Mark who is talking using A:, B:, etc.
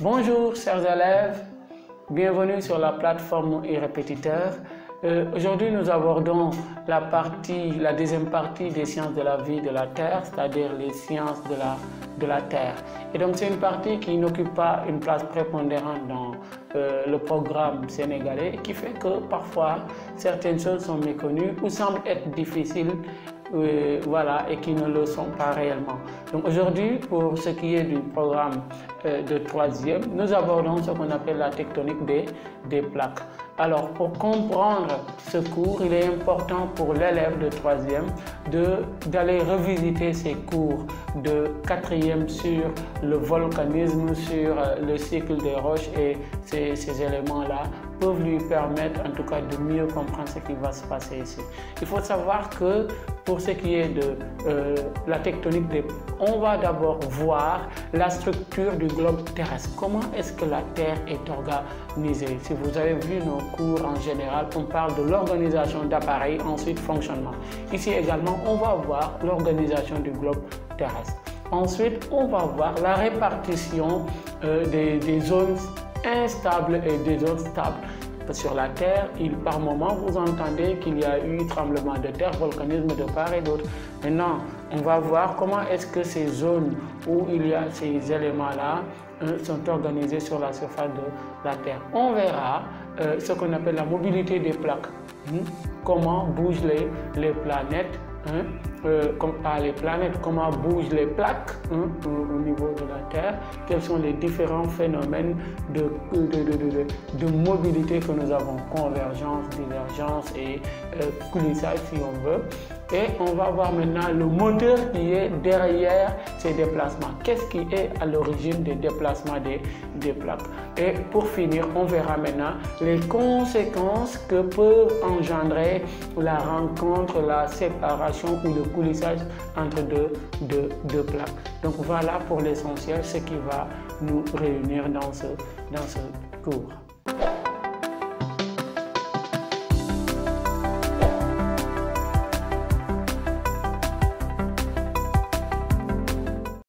A: Bonjour chers élèves, bienvenue sur la plateforme e-répétiteur. Aujourd'hui nous abordons la deuxième partie des sciences de la vie de la Terre, c'est-à-dire les sciences de la Terre. Et donc c'est une partie qui n'occupe pas une place prépondérante dans le programme sénégalais et qui fait que parfois certaines choses sont méconnues ou semblent être difficiles et qui ne le sont pas réellement. Donc aujourd'hui, pour ce qui est du programme de troisième, nous abordons ce qu'on appelle la tectonique des plaques. Alors pour comprendre ce cours, il est important pour l'élève de troisième d'aller revisiter ses cours de quatrième sur le volcanisme, sur le cycle des roches, et ces éléments-là peuvent lui permettre en tout cas de mieux comprendre ce qui va se passer ici. Il faut savoir que pour ce qui est de la tectonique on va d'abord voir la structure du globe terrestre. Comment est-ce que la Terre est organisée? Si vous avez vu nos cours en général, on parle de l'organisation d'appareils, ensuite fonctionnement. Ici également, on va voir l'organisation du globe terrestre. Ensuite, on va voir la répartition des zones instables et des zones stables. Sur la Terre, par moment, vous entendez qu'il y a eu tremblement de terre, volcanisme de part et d'autre. Maintenant, on va voir comment est-ce que ces zones où il y a ces éléments-là sont organisés sur la surface de la Terre. On verra ce qu'on appelle la mobilité des plaques. Comment bougent les planètes, comment bougent les plaques au niveau de la Terre, quels sont les différents phénomènes de mobilité que nous avons, convergence, divergence et coulissage si on veut. Et on va voir maintenant le moteur qui est derrière ces déplacements. Qu'est-ce qui est à l'origine des déplacements des plaques? Et pour finir, on verra maintenant les conséquences que peuvent engendrer la rencontre, la séparation ou le coulissage entre deux plaques. Donc voilà pour l'essentiel ce qui va nous réunir dans ce cours.